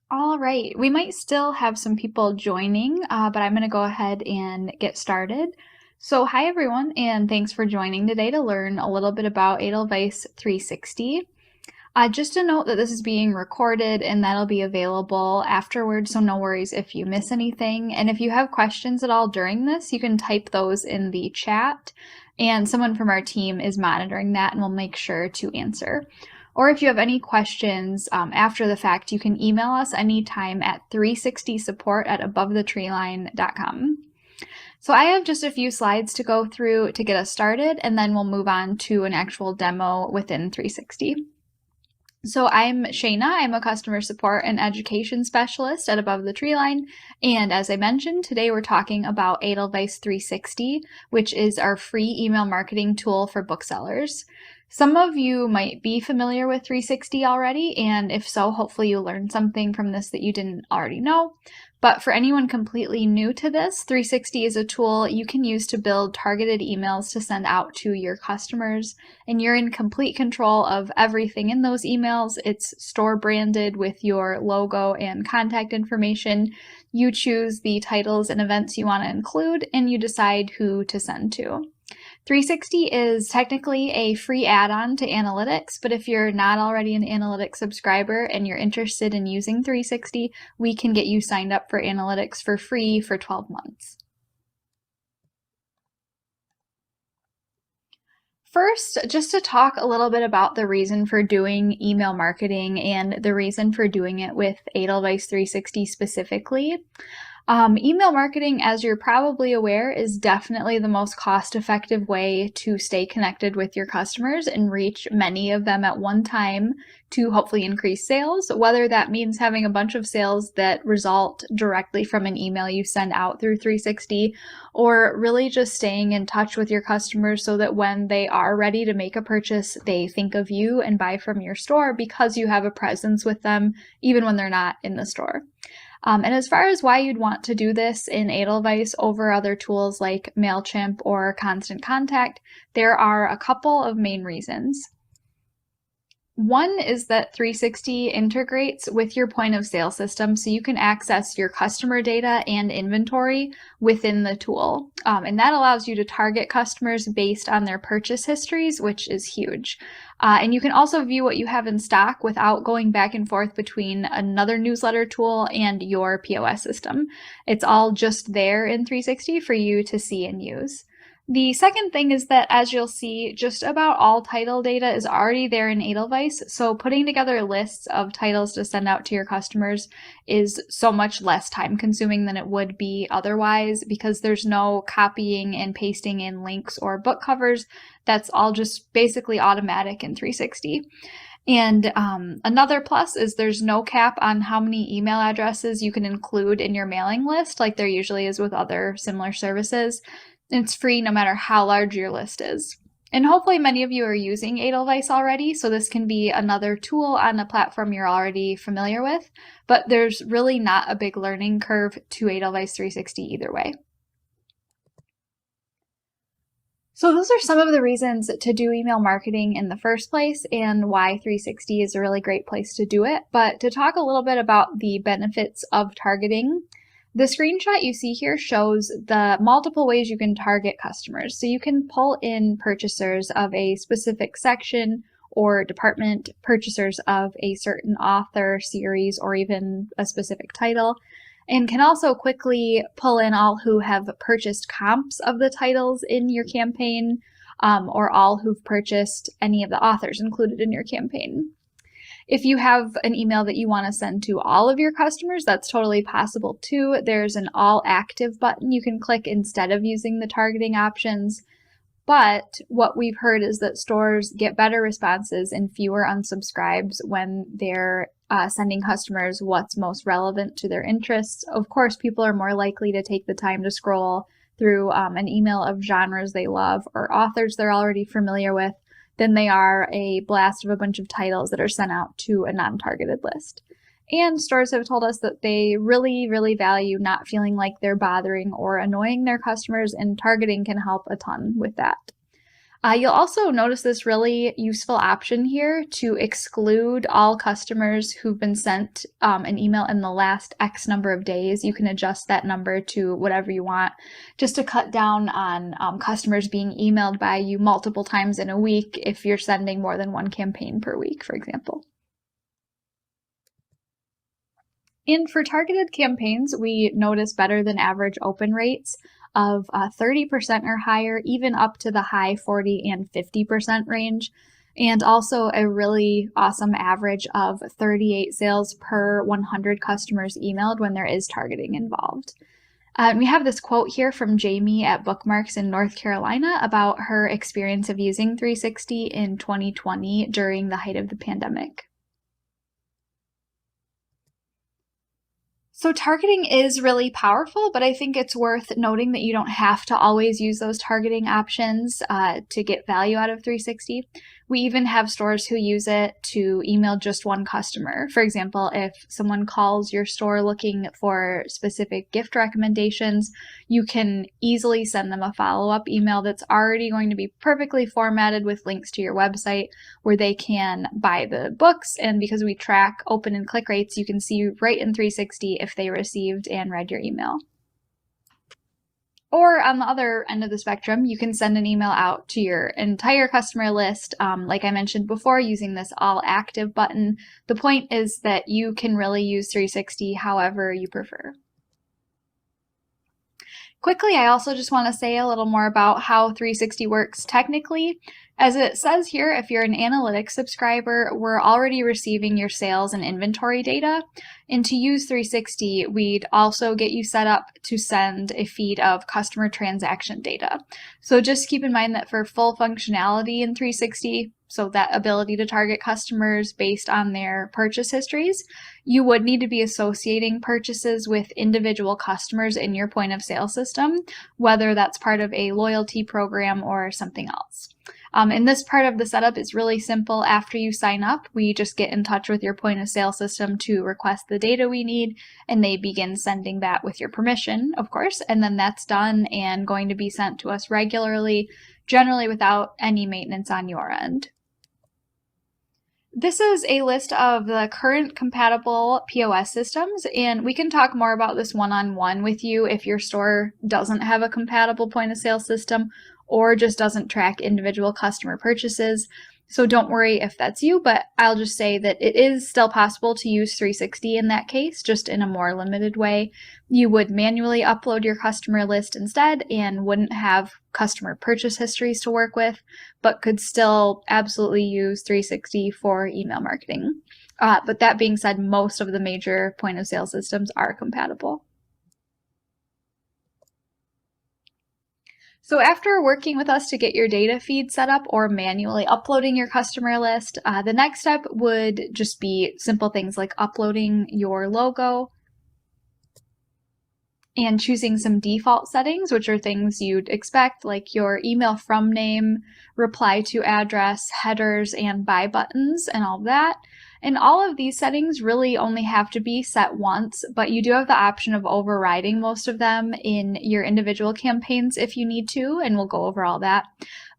All right, we might still have some people joining, but I'm going to go ahead and get started. So, hi everyone, and thanks for joining today to learn a little bit about Edelweiss 360. Just a note that this is being recorded and that'll be available afterwards, so no worries if you miss anything. And if you have questions at all during this, you can type those in the chat, and someone from our team is monitoring that and will make sure to answer. Or if you have any questions after the fact, you can email us anytime at 360support@abovethetreeline.com. So I have just a few slides to go through to get us started, and then we'll move on to an actual demo within 360. So I'm Shayna. I'm a customer support and education specialist at Above the Treeline. And as I mentioned, today we're talking about Edelweiss 360, which is our free email marketing tool for booksellers. Some of you might be familiar with 360 already, and if so, hopefully you learned something from this that you didn't already know. But for anyone completely new to this, 360 is a tool you can use to build targeted emails to send out to your customers, and you're in complete control of everything in those emails. It's store branded with your logo and contact information. You choose the titles and events you want to include, and you decide who to send to. 360 is technically a free add-on to analytics, but if you're not already an analytics subscriber and you're interested in using 360, we can get you signed up for analytics for free for 12 months. First, just to talk a little bit about the reason for doing email marketing and the reason for doing it with Edelweiss 360 specifically. Email marketing, as you're probably aware, is definitely the most cost-effective way to stay connected with your customers and reach many of them at one time to hopefully increase sales, whether that means having a bunch of sales that result directly from an email you send out through 360, or really just staying in touch with your customers so that when they are ready to make a purchase, they think of you and buy from your store because you have a presence with them, even when they're not in the store. And as far as why you'd want to do this in Edelweiss over other tools like MailChimp or Constant Contact, there are a couple of main reasons. One is that 360 integrates with your point of sale system, so you can access your customer data and inventory within the tool. And that allows you to target customers based on their purchase histories, which is huge. And you can also view what you have in stock without going back and forth between another newsletter tool and your POS system. It's all just there in 360 for you to see and use. The second thing is that, as you'll see, just about all title data is already there in Edelweiss, so putting together lists of titles to send out to your customers is so much less time consuming than it would be otherwise, because there's no copying and pasting in links or book covers. That's all just basically automatic in 360. And another plus is there's no cap on how many email addresses you can include in your mailing list, like there usually is with other similar services. It's free no matter how large your list is. And hopefully many of you are using Edelweiss already, so this can be another tool on a platform you're already familiar with, but there's really not a big learning curve to Edelweiss 360 either way. So those are some of the reasons to do email marketing in the first place and why 360 is a really great place to do it. But to talk a little bit about the benefits of targeting, the screenshot you see here shows the multiple ways you can target customers. So you can pull in purchasers of a specific section or department, purchasers of a certain author, series, or even a specific title, and can also quickly pull in all who have purchased comps of the titles in your campaign, or all who've purchased any of the authors included in your campaign. If you have an email that you want to send to all of your customers, that's totally possible too. There's an all active button you can click instead of using the targeting options. But what we've heard is that stores get better responses and fewer unsubscribes when they're sending customers what's most relevant to their interests. Of course, people are more likely to take the time to scroll through an email of genres they love or authors they're already familiar with than they are a blast of a bunch of titles that are sent out to a non-targeted list. And stores have told us that they really, really value not feeling like they're bothering or annoying their customers, and targeting can help a ton with that. You'll also notice this really useful option here to exclude all customers who've been sent an email in the last X number of days. You can adjust that number to whatever you want, just to cut down on customers being emailed by you multiple times in a week if you're sending more than one campaign per week, for example. And for targeted campaigns, we notice better than average open rates of 30% or higher, even up to the high 40 and 50% range. And also a really awesome average of 38 sales per 100 customers emailed when there is targeting involved. We have this quote here from Jamie at Bookmarks in North Carolina about her experience of using 360 in 2020 during the height of the pandemic. So targeting is really powerful, but I think it's worth noting that you don't have to always use those targeting options to get value out of 360. We even have stores who use it to email just one customer. For example, if someone calls your store looking for specific gift recommendations, you can easily send them a follow-up email that's already going to be perfectly formatted with links to your website where they can buy the books. And because we track open and click rates, you can see right in 360 if they received and read your email. Or on the other end of the spectrum, you can send an email out to your entire customer list, like I mentioned before, using this all active button. The point is that you can really use 360 however you prefer. Quickly, I also just want to say a little more about how 360 works technically. As it says here, if you're an analytics subscriber, we're already receiving your sales and inventory data. And to use 360, we'd also get you set up to send a feed of customer transaction data. So just keep in mind that for full functionality in 360, so that ability to target customers based on their purchase histories, you would need to be associating purchases with individual customers in your point of sale system, whether that's part of a loyalty program or something else. And this part of the setup is really simple. After you sign up, we just get in touch with your point of sale system to request the data we need, and they begin sending that with your permission, of course, and then that's done and going to be sent to us regularly, generally without any maintenance on your end. This is a list of the current compatible POS systems, and we can talk more about this one-on-one with you if your store doesn't have a compatible point of sale system or just doesn't track individual customer purchases. So don't worry if that's you, but I'll just say that it is still possible to use 360 in that case, just in a more limited way. You would manually upload your customer list instead and wouldn't have customer purchase histories to work with, but could still absolutely use 360 for email marketing. But that being said, most of the major point of sale systems are compatible. So after working with us to get your data feed set up or manually uploading your customer list, the next step would just be simple things like uploading your logo and choosing some default settings, which are things you'd expect, like your email from name, reply to address, headers, and buy buttons, and all of that. And all of these settings really only have to be set once, but you do have the option of overriding most of them in your individual campaigns if you need to, and we'll go over all that.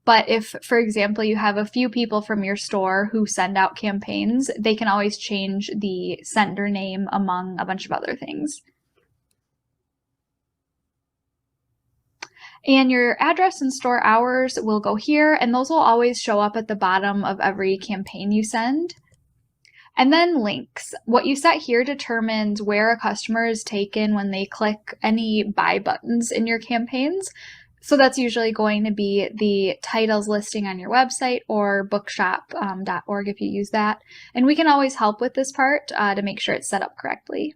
But if, for example, you have a few people from your store who send out campaigns, they can always change the sender name among a bunch of other things. And your address and store hours will go here, and those will always show up at the bottom of every campaign you send. And then links. What you set here determines where a customer is taken when they click any buy buttons in your campaigns. So that's usually going to be the titles listing on your website or bookshop.org if you use that. And we can always help with this part to make sure it's set up correctly.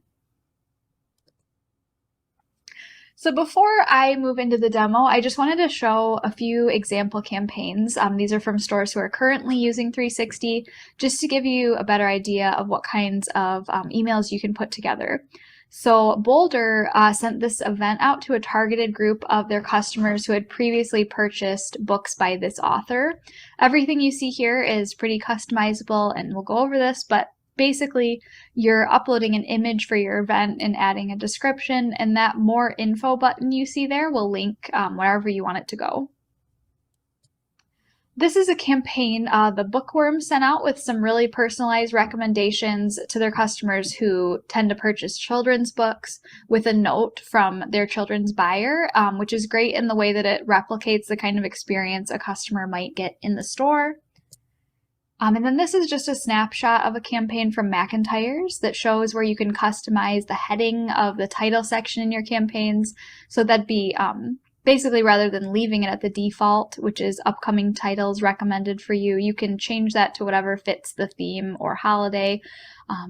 So before I move into the demo, I just wanted to show a few example campaigns. These are from stores who are currently using 360, just to give you a better idea of what kinds of emails you can put together. So Boulder sent this event out to a targeted group of their customers who had previously purchased books by this author. Everything you see here is pretty customizable, and we'll go over this, but basically, you're uploading an image for your event and adding a description, and that more info button you see there will link wherever you want it to go. This is a campaign the Bookworm sent out with some really personalized recommendations to their customers who tend to purchase children's books with a note from their children's buyer, which is great in the way that it replicates the kind of experience a customer might get in the store. And then this is just a snapshot of a campaign from McIntyre's that shows where you can customize the heading of the title section in your campaigns. So that'd be basically, rather than leaving it at the default, which is upcoming titles recommended for you, you can change that to whatever fits the theme or holiday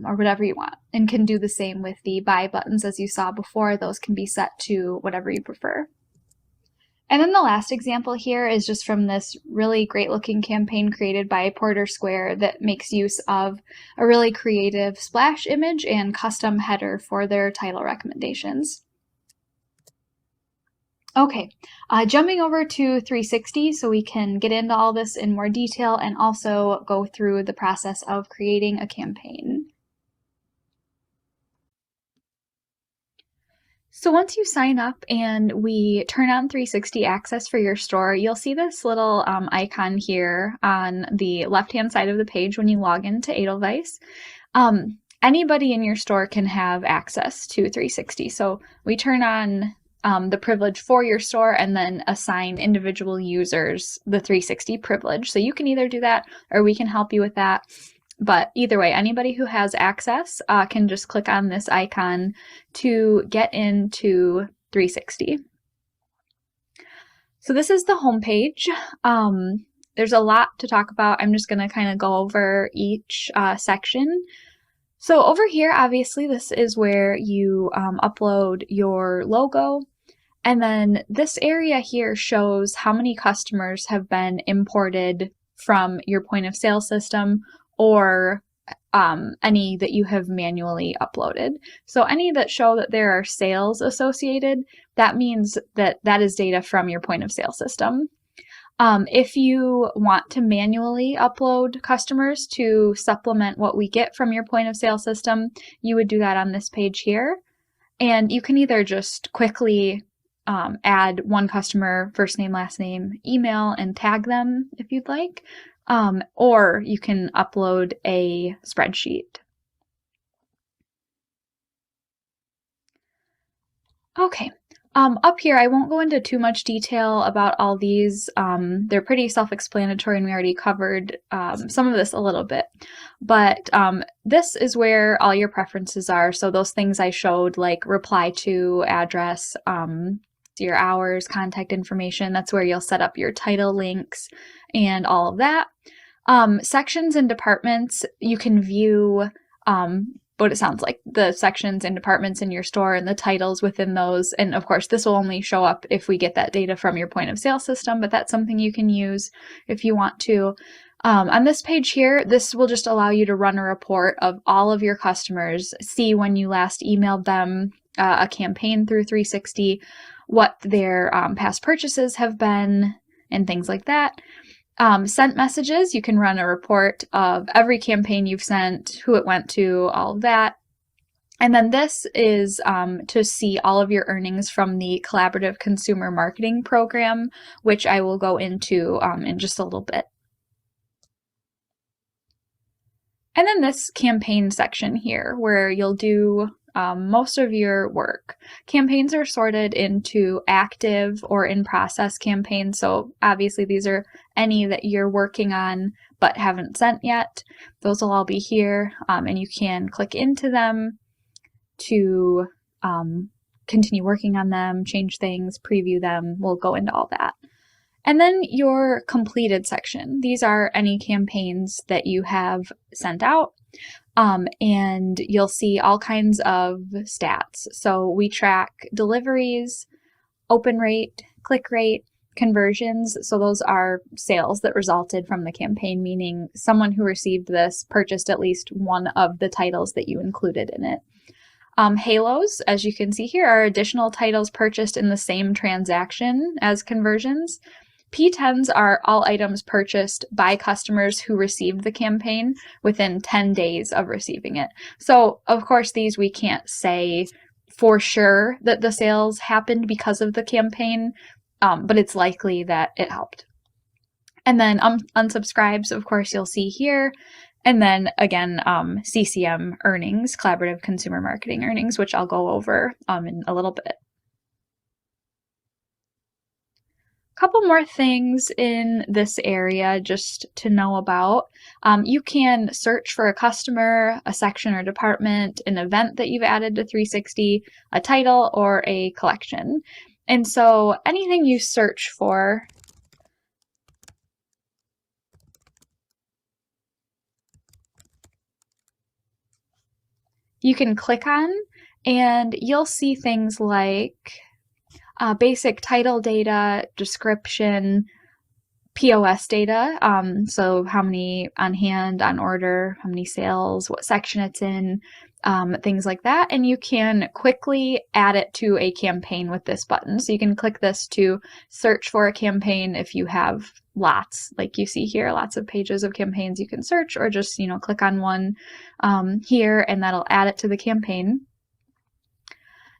or whatever you want, and can do the same with the buy buttons as you saw before. Those can be set to whatever you prefer. And then the last example here is just from this really great looking campaign created by Porter Square that makes use of a really creative splash image and custom header for their title recommendations. Okay, jumping over to 360 so we can get into all this in more detail and also go through the process of creating a campaign. So once you sign up and we turn on 360 access for your store, you'll see this little icon here on the left-hand side of the page when you log into Edelweiss. Anybody in your store can have access to 360. So we turn on the privilege for your store and then assign individual users the 360 privilege. So you can either do that or we can help you with that. But either way, anybody who has access can just click on this icon to get into 360. So this is the home page. There's a lot to talk about. I'm just going to kind of go over each section. So over here, obviously, this is where you upload your logo. And then this area here shows how many customers have been imported from your point of sale system or any that you have manually uploaded. So any that show that there are sales associated, that means that that is data from your point of sale system. If you want to manually upload customers to supplement what we get from your point of sale system, you would do that on this page here. And you can either just quickly add one customer, first name, last name, email, and tag them if you'd like. Or you can upload a spreadsheet. Okay, up here I won't go into too much detail about all these. They're pretty self-explanatory and we already covered some of this a little bit. But this is where all your preferences are. So those things I showed, like reply to, address, your hours, contact information, that's where you'll set up your title links and all of that. Sections and departments, you can view what it sounds like, the sections and departments in your store and the titles within those. And of course, this will only show up if we get that data from your point of sale system, but that's something you can use if you want to. On this page here, this will just allow you to run a report of all of your customers, see when you last emailed them a campaign through 360, what their past purchases have been, and things like that. Sent messages, you can run a report of every campaign you've sent, who it went to, all of that. And then this is to see all of your earnings from the Collaborative Consumer Marketing Program, which I will go into in just a little bit. And then this campaign section here, where you'll do most of your work. Campaigns are sorted into active or in process campaigns. So obviously these are any that you're working on but haven't sent yet. Those will all be here, and you can click into them to continue working on them, change things, preview them. We'll go into all that. And then your completed section. These are any campaigns that you have sent out. And you'll see all kinds of stats. So we track deliveries, open rate, click rate, conversions. So those are sales that resulted from the campaign, meaning someone who received this purchased at least one of the titles that you included in it. Halos, as you can see here, are additional titles purchased in the same transaction as conversions. P10s are all items purchased by customers who received the campaign within 10 days of receiving it. So, of course, these we can't say for sure that the sales happened because of the campaign, but it's likely that it helped. And then unsubscribes, of course, you'll see here. And then again, CCM earnings, collaborative consumer marketing earnings, which I'll go over in a little bit. Couple more things in this area just to know about. You can search for a customer, a section or department, an event that you've added to 360, a title, or a collection. And so anything you search for, you can click on, and you'll see things like basic title data, description, POS data, so how many on hand, on order, how many sales, what section it's in, things like that. And you can quickly add it to a campaign with this button. So you can click this to search for a campaign if you have lots, like you see here, lots of pages of campaigns you can search, or just, click on one here and that'll add it to the campaign.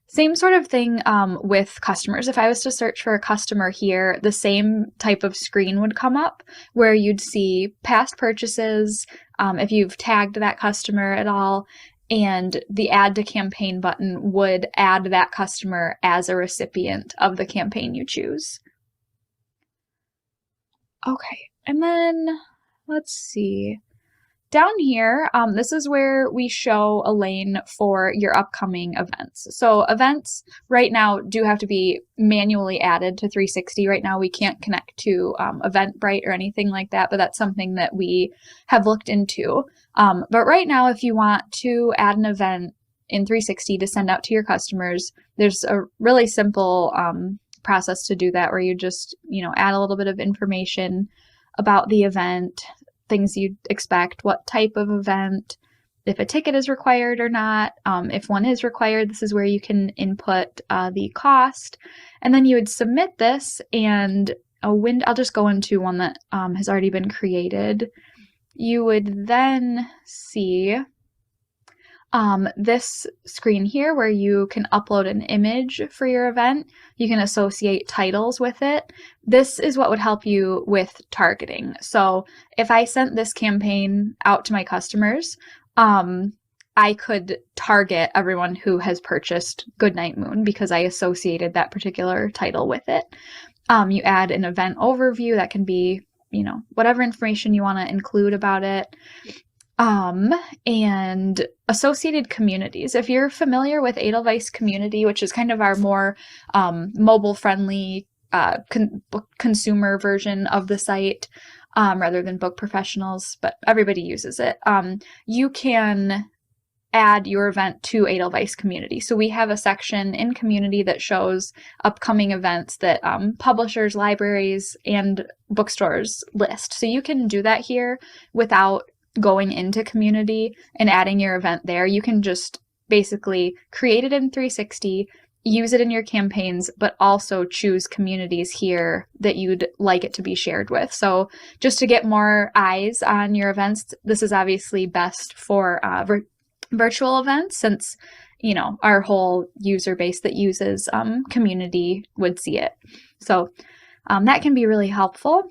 Same sort of thing with customers. If I was to search for a customer here, the same type of screen would come up where you'd see past purchases, if you've tagged that customer at all, and the add to campaign button would add that customer as a recipient of the campaign you choose. Okay, and then let's see. Down here, this is where we show a lane for your upcoming events. So events right now do have to be manually added to 360. Right now we can't connect to Eventbrite or anything like that, but that's something that we have looked into. But right now, if you want to add an event in 360 to send out to your customers, there's a really simple process to do that where you just, add a little bit of information about the event, things you'd expect, what type of event, if a ticket is required or not. If one is required, this is where you can input the cost, and then you would submit this, and I'll just go into one that has already been created. You would then see this screen here where you can upload an image for your event. You can associate titles with it. This is what would help you with targeting. So if I sent this campaign out to my customers, I could target everyone who has purchased Goodnight Moon because I associated that particular title with it. You add an event overview that can be, whatever information you want to include about it. And associated communities. If you're familiar with Edelweiss community, which is kind of our more mobile-friendly consumer version of the site, rather than book professionals, but everybody uses it, you can add your event to Edelweiss community. So we have a section in community that shows upcoming events that publishers, libraries, and bookstores list. So you can do that here without going into community and adding your event there. You can just basically create it in 360, use it in your campaigns, but also choose communities here that you'd like it to be shared with. So just to get more eyes on your events, this is obviously best for virtual events, since our whole user base that uses community would see it. So that can be really helpful.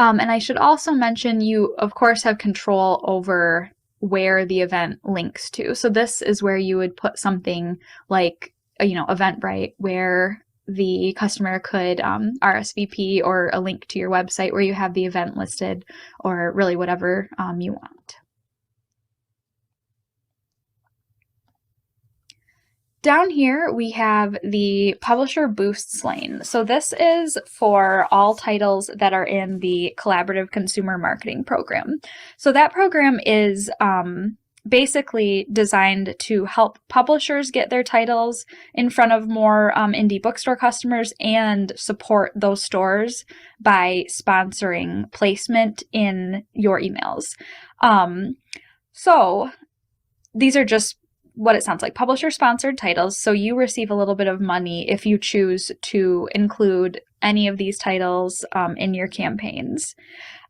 And I should also mention, you of course have control over where the event links to. So this is where you would put something like, Eventbrite, where the customer could RSVP, or a link to your website where you have the event listed, or really whatever you want. Down here, we have the Publisher Boosts lane. So this is for all titles that are in the Collaborative Consumer Marketing Program. So that program is basically designed to help publishers get their titles in front of more indie bookstore customers and support those stores by sponsoring placement in your emails. So these are just what it sounds like, publisher-sponsored titles, so you receive a little bit of money if you choose to include any of these titles in your campaigns.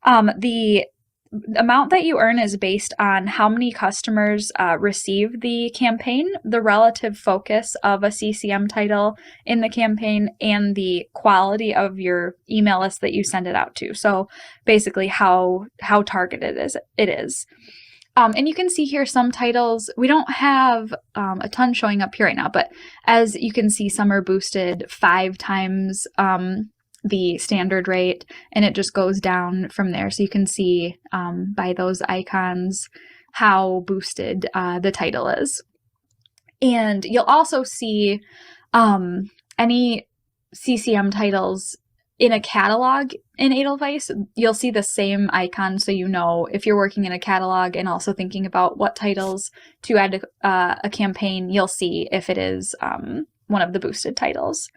The The amount that you earn is based on how many customers receive the campaign, the relative focus of a CCM title in the campaign, and the quality of your email list that you send it out to. So basically how targeted it is. And you can see here some titles, we don't have a ton showing up here right now, but as you can see, some are boosted 5 times the standard rate, and it just goes down from there. So you can see by those icons how boosted the title is. And you'll also see any CCM titles in a catalog in Edelweiss. You'll see the same icon, so you know if you're working in a catalog and also thinking about what titles to add to a campaign, you'll see if it is one of the boosted titles.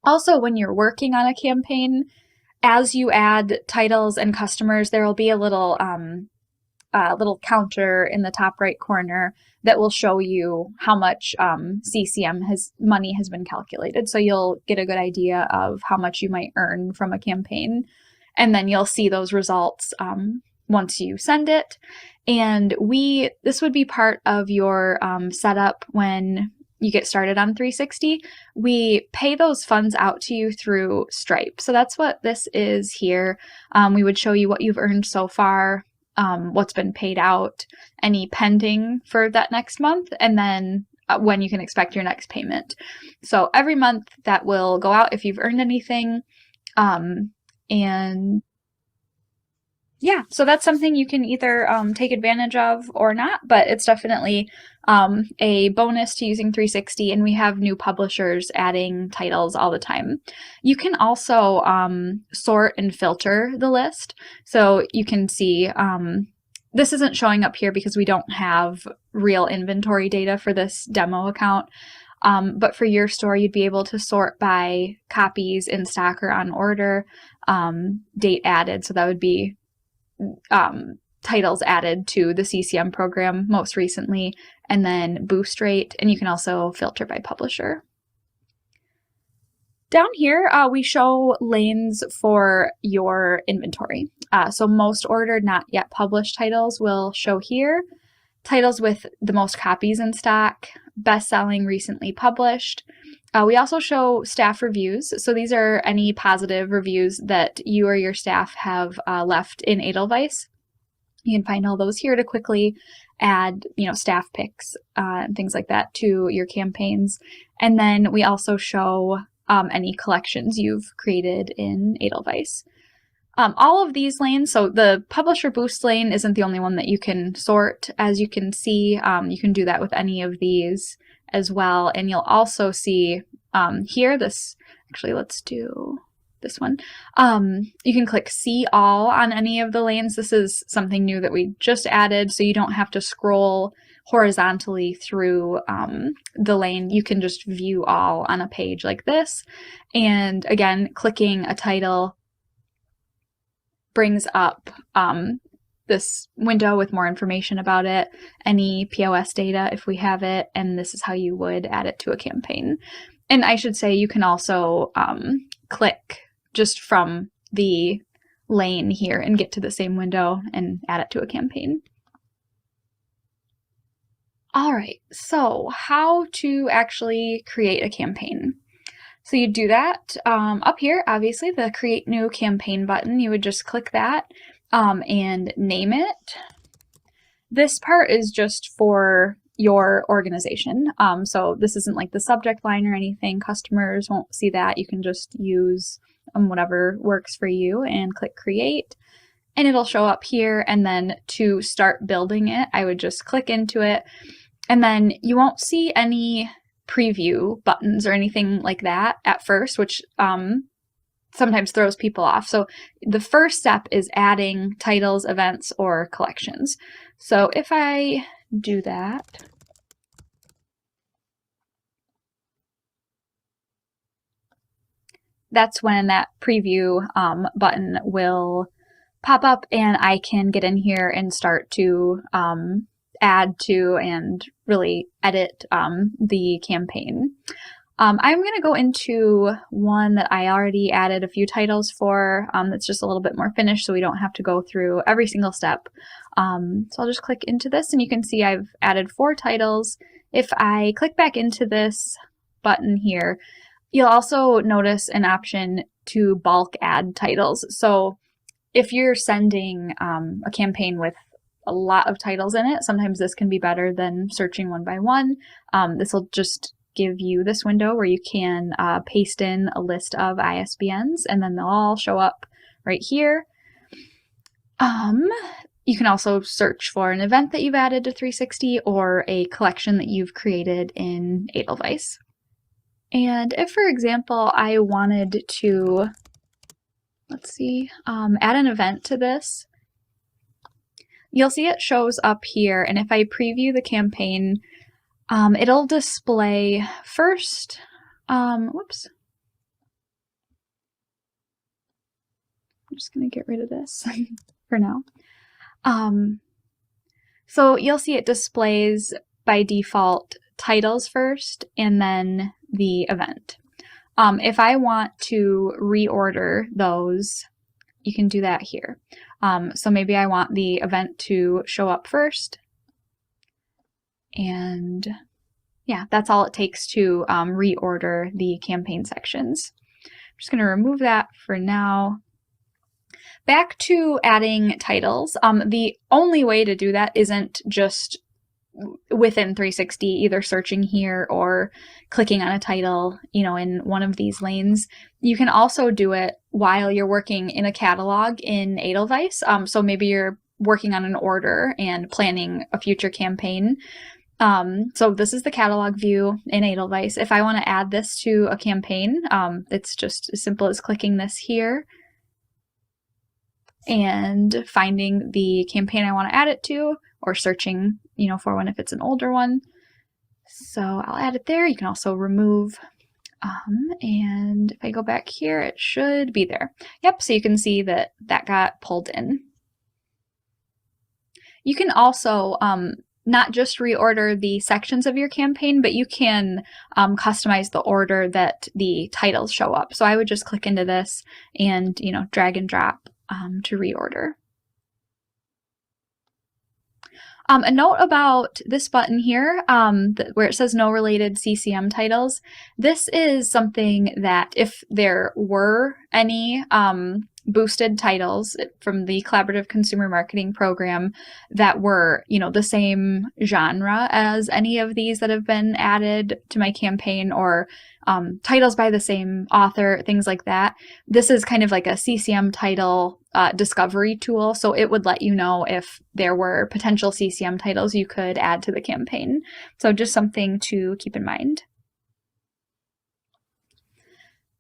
Also, when you're working on a campaign, as you add titles and customers, there will be a little counter in the top right corner that will show you how much CCM money has been calculated. So you'll get a good idea of how much you might earn from a campaign. And then you'll see those results once you send it. And this would be part of your setup when you get started on 360. We pay those funds out to you through Stripe. So that's what this is here. We would show you what you've earned so far, what's been paid out, any pending for that next month, and then when you can expect your next payment. So every month that will go out if you've earned anything. And yeah, so that's something you can either take advantage of or not, but it's definitely a bonus to using 360, and we have new publishers adding titles all the time. You can also sort and filter the list. So you can see, this isn't showing up here because we don't have real inventory data for this demo account. But for your store, you'd be able to sort by copies in stock or on order, date added. So that would be titles added to the CCM program most recently, and then boost rate, and you can also filter by publisher. Down here, we show lanes for your inventory. So most ordered, not yet published titles will show here. Titles with the most copies in stock, best-selling, recently published. We also show staff reviews. So these are any positive reviews that you or your staff have left in Edelweiss. You can find all those here to quickly add, staff picks and things like that to your campaigns. And then we also show any collections you've created in Edelweiss. All of these lanes, so the publisher boost lane isn't the only one that you can sort. As you can see, you can do that with any of these as well. And you'll also see here, let's do this one. You can click see all on any of the lanes. This is something new that we just added, so you don't have to scroll horizontally through the lane. You can just view all on a page like this. And again, clicking a title brings up this window with more information about it, any POS data if we have it, and this is how you would add it to a campaign. And I should say you can also click just from the lane here and get to the same window and add it to a campaign. All right, so how to actually create a campaign. So you do that up here, obviously, the Create New Campaign button. You would just click that and name it. This part is just for your organization. So this isn't like the subject line or anything. Customers won't see that. You can just use whatever works for you and click Create. And it'll show up here. And then to start building it, I would just click into it. And then you won't see any preview buttons or anything like that at first, which sometimes throws people off. So the first step is adding titles, events, or collections. So if I do that, that's when that preview button will pop up, and I can get in here and start to add to and really edit the campaign. I'm going to go into one that I already added a few titles for that's just a little bit more finished, so we don't have to go through every single step. So I'll just click into this, and you can see I've added 4 titles. If I click back into this button here, you'll also notice an option to bulk add titles. So if you're sending a campaign with a lot of titles in it, sometimes this can be better than searching one by one. This will just give you this window where you can paste in a list of ISBNs, and then they'll all show up right here. You can also search for an event that you've added to 360 or a collection that you've created in Edelweiss. And if, for example, I wanted to, let's see, add an event to this, you'll see it shows up here, and if I preview the campaign, it'll display first, whoops, I'm just going to get rid of this for now. So you'll see it displays by default titles first and then the event. If I want to reorder those, you can do that here. So maybe I want the event to show up first. And yeah, that's all it takes to reorder the campaign sections. I'm just going to remove that for now. Back to adding titles. The only way to do that isn't just within 360, either searching here or clicking on a title, in one of these lanes. You can also do it while you're working in a catalog in Edelweiss. So maybe you're working on an order and planning a future campaign. So this is the catalog view in Edelweiss. If I want to add this to a campaign, it's just as simple as clicking this here and finding the campaign I want to add it to, or searching, for one if it's an older one. So I'll add it there. You can also remove, and if I go back here, it should be there. Yep, so you can see that that got pulled in. You can also not just reorder the sections of your campaign, but you can customize the order that the titles show up. So I would just click into this and, drag and drop to reorder. A note about this button here, where it says no related CCM titles. This is something that if there were any boosted titles from the Collaborative Consumer Marketing Program that were, the same genre as any of these that have been added to my campaign, or titles by the same author, things like that. This is kind of like a CCM title discovery tool, so it would let you know if there were potential CCM titles you could add to the campaign. So just something to keep in mind.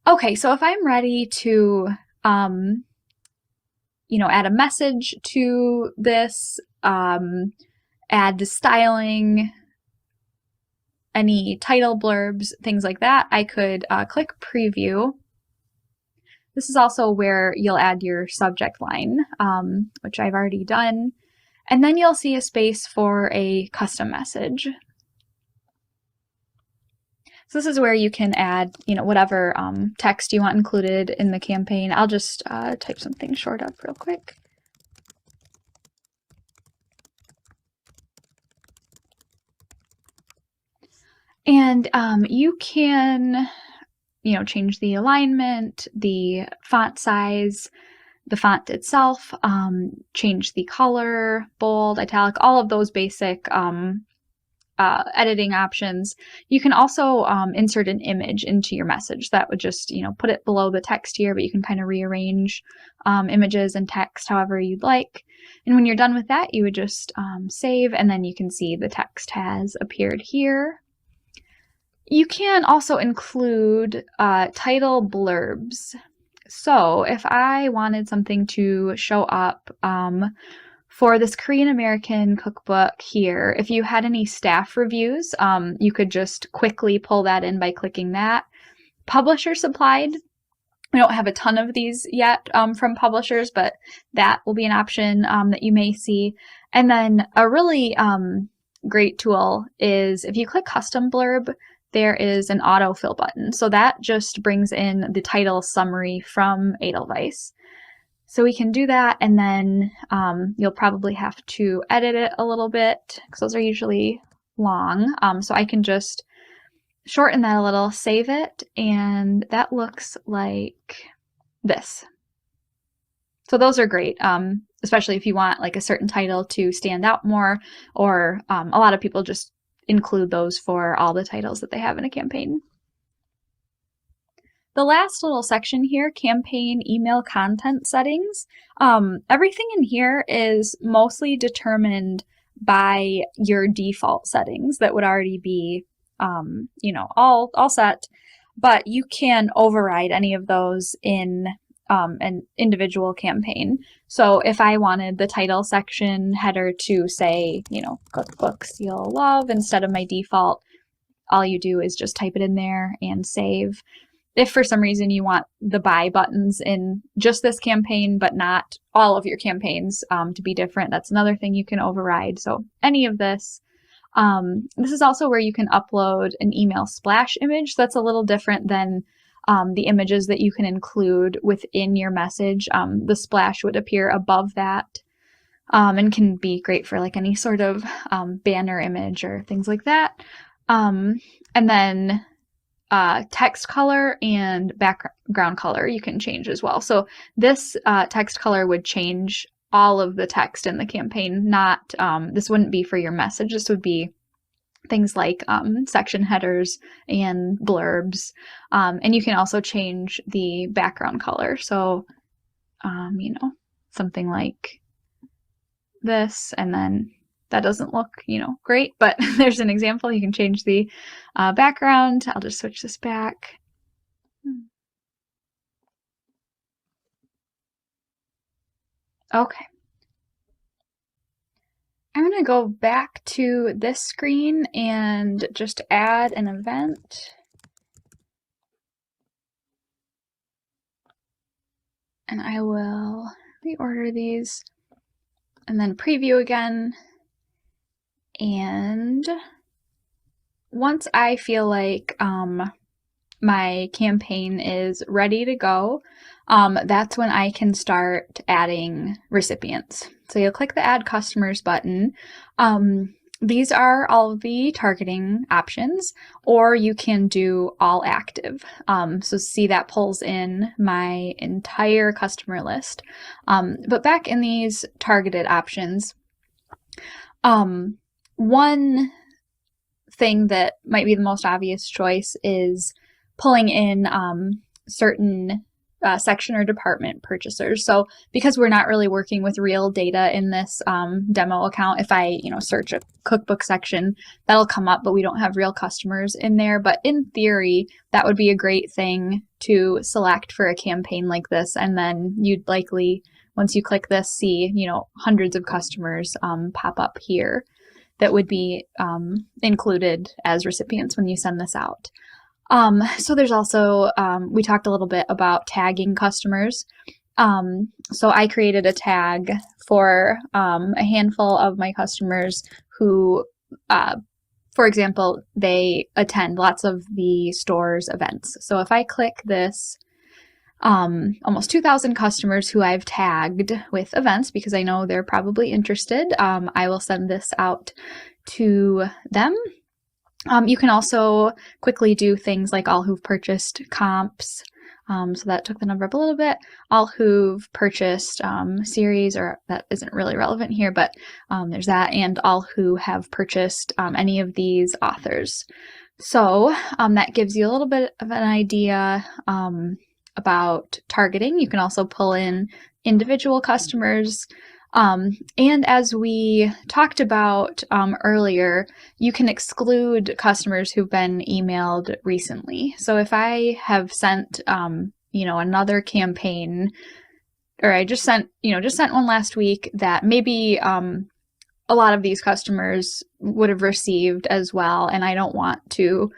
Okay, so if I'm ready to add a message to this, add the styling, any title blurbs, things like that, I could click preview. This is also where you'll add your subject line, which I've already done. And then you'll see a space for a custom message. So this is where you can add, whatever text you want included in the campaign. I'll just type something short up real quick. And you can, change the alignment, the font size, the font itself, change the color, bold, italic, all of those basic editing options. You can also insert an image into your message. That would just, put it below the text here, but you can kind of rearrange images and text however you'd like. And when you're done with that, you would just save, and then you can see the text has appeared here. You can also include title blurbs. So if I wanted something to show up for this Korean American cookbook here, if you had any staff reviews, you could just quickly pull that in by clicking that. Publisher supplied. We don't have a ton of these yet from publishers, but that will be an option that you may see. And then a really great tool is if you click custom blurb, there is an autofill button. So that just brings in the title summary from Edelweiss. So we can do that, and then you'll probably have to edit it a little bit because those are usually long. So I can just shorten that a little, save it, and that looks like this. So those are great, especially if you want like a certain title to stand out more, or a lot of people just include those for all the titles that they have in a campaign. The last little section here, campaign email content settings. Everything in here is mostly determined by your default settings that would already be, all set, but you can override any of those in an individual campaign. So if I wanted the title section header to say, cookbooks you'll love instead of my default, all you do is just type it in there and save. If for some reason you want the buy buttons in just this campaign, but not all of your campaigns to be different, that's another thing you can override. So any of this. This is also where you can upload an email splash image. That's a little different than the images that you can include within your message. The splash would appear above that and can be great for like any sort of banner image or things like that. And then text color and background color you can change as well. So this text color would change all of the text in the campaign, not, this wouldn't be for your message. This would be things like section headers and blurbs. And you can also change the background color. So, something like this, and then that doesn't look, great, but there's an example. You can change the background. I'll just switch this back. Okay. I'm going to go back to this screen and just add an event. And I will reorder these and then preview again. And once I feel like my campaign is ready to go, that's when I can start adding recipients. So you'll click the Add Customers button. These are all of the targeting options, or you can do all active. So see, that pulls in my entire customer list. But back in these targeted options, one thing that might be the most obvious choice is pulling in certain section or department purchasers. So because we're not really working with real data in this demo account, if I search a cookbook section, that'll come up, but we don't have real customers in there. But in theory, that would be a great thing to select for a campaign like this. And then you'd likely, once you click this, see hundreds of customers pop up here that would be included as recipients when you send this out. So there's also, we talked a little bit about tagging customers. So I created a tag for a handful of my customers who, for example, they attend lots of the store's events. So if I click this, almost 2,000 customers who I've tagged with events because I know they're probably interested, I will send this out to them. You can also quickly do things like all who've purchased comps. So that took the number up a little bit. All who've purchased series, or that isn't really relevant here, but there's that, and all who have purchased any of these authors. So that gives you a little bit of an idea about targeting. You can also pull in individual customers. And as we talked about earlier, you can exclude customers who've been emailed recently. So if I have sent, another campaign, or I just sent one last week that maybe a lot of these customers would have received as well, and I don't want to,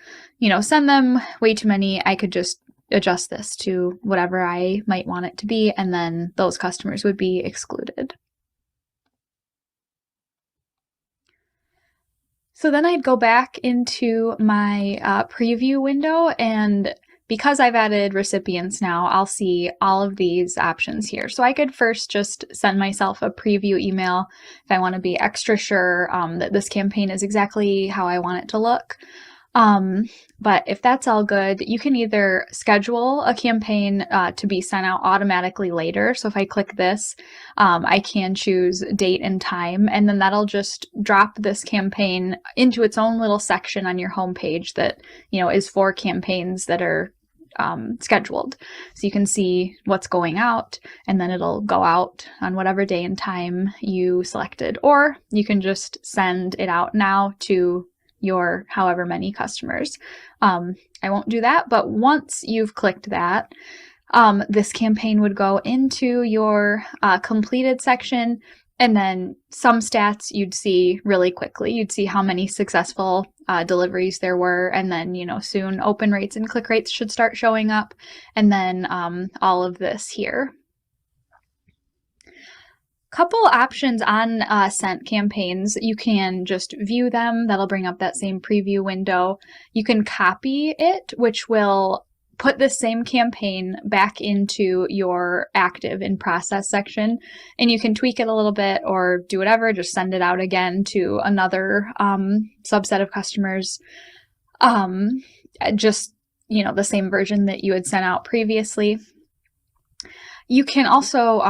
send them way too many, I could just adjust this to whatever I might want it to be, and then those customers would be excluded. So then I'd go back into my preview window, and because I've added recipients now, I'll see all of these options here. So I could first just send myself a preview email if I want to be extra sure that this campaign is exactly how I want it to look. But if that's all good, you can either schedule a campaign to be sent out automatically later. So if I click this, I can choose date and time, and then that'll just drop this campaign into its own little section on your homepage that, is for campaigns that are scheduled. So you can see what's going out, and then it'll go out on whatever day and time you selected, or you can just send it out now to your however many customers. I won't do that, but once you've clicked that, this campaign would go into your completed section, and then some stats you'd see really quickly. You'd see how many successful deliveries there were, and then, soon open rates and click rates should start showing up, and then all of this here. Couple options on sent campaigns. You can just view them. That'll bring up that same preview window. You can copy it, which will put the same campaign back into your active in process section, and you can tweak it a little bit or do whatever, just send it out again to another subset of customers. Just, the same version that you had sent out previously. You can also,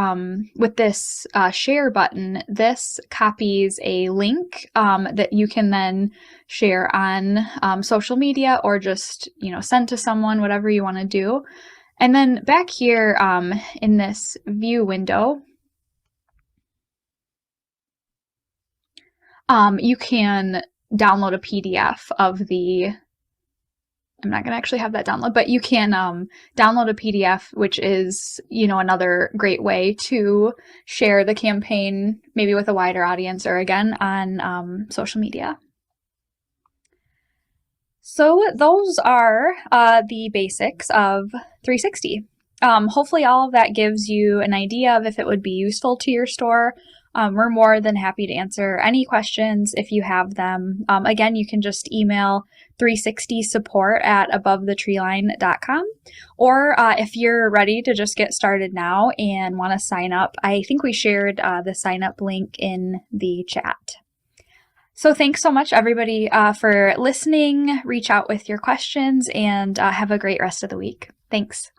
with this share button, this copies a link that you can then share on social media, or just, send to someone, whatever you want to do. And then back here in this view window, you can download a PDF of the I'm not going to actually have that download, but you can download a PDF, which is, another great way to share the campaign, maybe with a wider audience, or again on social media. So those are the basics of 360. Hopefully all of that gives you an idea of if it would be useful to your store. We're more than happy to answer any questions if you have them. Again, you can just email 360support@abovethetreeline.com. Or if you're ready to just get started now and want to sign up, I think we shared the sign up link in the chat. So thanks so much, everybody, for listening. Reach out with your questions, and have a great rest of the week. Thanks.